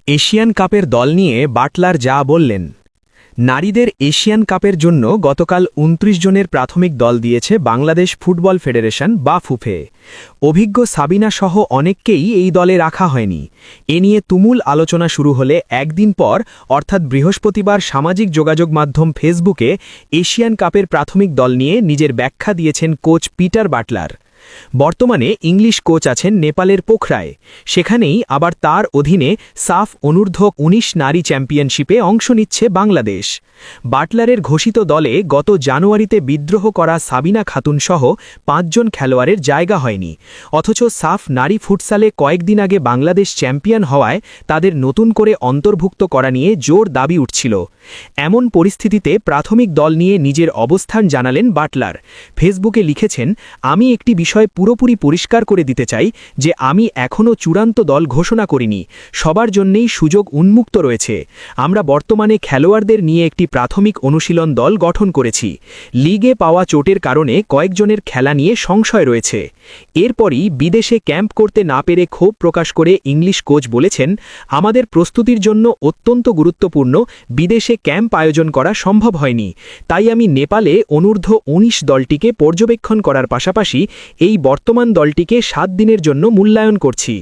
Asian কাপের দল নিয়ে বাটলার যা বললেন। নারীদের এশিয়ান কাপের জন্য গতকাল ২৯ জনের প্রাথমিক দল দিয়েছে বাংলাদেশ ফুটবল ফেডারেশন বা ফুফে। অভিজ্ঞ সাবিনা সহ অনেককেই এই দলে রাখা হয়নি। এ নিয়ে তুমুল আলোচনা শুরু হলে একদিন পর অর্থাৎ বৃহস্পতিবার সামাজিক যোগাযোগ মাধ্যম ফেসবুকে এশিয়ান কাপের প্রাথমিক দল নিয়ে নিজের ব্যাখ্যা দিয়েছেন কোচ পিটার বাটলার। বর্তমানে ইংলিশ কোচ আছেন নেপালের পোখরায়, সেখানেই আবার তার অধীনে সাফ অনূর্ধ্ব ১৯ নারী চ্যাম্পিয়নশিপে অংশ নিচ্ছে বাংলাদেশ। বাটলারের ঘোষিত দলে গত জানুয়ারিতে বিদ্রোহ করা সাবিনা খাতুন সহ ৫ জন খেলোয়াড়ের জায়গা হয়নি, অথচ সাফ নারী ফুটসালে কয়েকদিন আগে বাংলাদেশ চ্যাম্পিয়ন হওয়ায় তাদের নতুন করে অন্তর্ভুক্ত করা নিয়ে জোর দাবি উঠছিল। এমন পরিস্থিতিতে প্রাথমিক দল নিয়ে নিজের অবস্থান জানালেন বাটলার। ফেসবুকে লিখেছেন, আমি একটি বিষয় পুরোপুরি পরিষ্কার করে দিতে চাই যে আমি এখনও চূড়ান্ত দল ঘোষণা করিনি। সবার জন্যেই সুযোগ উন্মুক্ত রয়েছে। আমরা বর্তমানে খেলোয়াড়দের নিয়ে একটি প্রাথমিক অনুশীলন দল গঠন করেছি। লিগে পাওয়া চোটের কারণে কয়েকজনের খেলা নিয়ে সংশয় রয়েছে। এরপরই বিদেশে ক্যাম্প করতে না পেরে ক্ষোভ প্রকাশ করে ইংলিশ কোচ বলেছেন, আমাদের প্রস্তুতির জন্য অত্যন্ত গুরুত্বপূর্ণ বিদেশে ক্যাম্প আয়োজন করা সম্ভব হয়নি। তাই আমি নেপালে অনূর্ধ্ব ১৯ দলটিকে পর্যবেক্ষণ করার পাশাপাশি এই বর্তমান দলটিকে ৭ দিনের জন্য মূল্যায়ন করছি।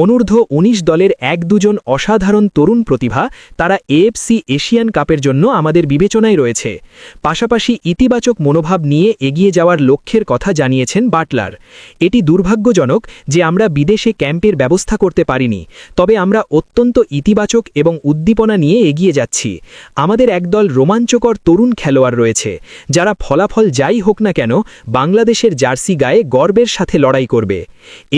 অনূর্ধ্ব ১৯ দলের ১-২ জন অসাধারণ তরুণ প্রতিভা, তারা এএফসি এশিয়ান কাপের জন্য আমাদের বিবেচনায় রয়েছে। পাশাপাশি ইতিবাচক মনোভাব নিয়ে এগিয়ে যাওয়ার লক্ষ্যের কথা জানিয়েছেন বাটলার। এটি দুর্ভাগ্যজনক যে আমরা বিদেশে ক্যাম্পের ব্যবস্থা করতে পারিনি, তবে আমরা অত্যন্ত ইতিবাচক এবং উদ্দীপনা নিয়ে এগিয়ে যাচ্ছি। আমাদের একদল রোমাঞ্চকর তরুণ খেলোয়াড় রয়েছে, যারা ফলাফল যাই হোক না কেন বাংলাদেশের জার্সি গায়ে গর্বের সাথে লড়াই করবে।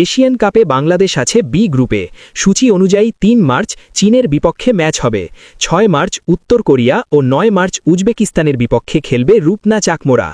এশিয়ান কাপে বাংলাদেশ আছে বি গ্রুপে। সূচি অনুযায়ী ৩ মার্চ চীনের বিপক্ষে ম্যাচ হবে, ৬ মার্চ উত্তর কোরিয়া ও ৯ মার্চ উজবেকিস্তানের বিপক্ষে খেলবে রূপনা চাকমোরা।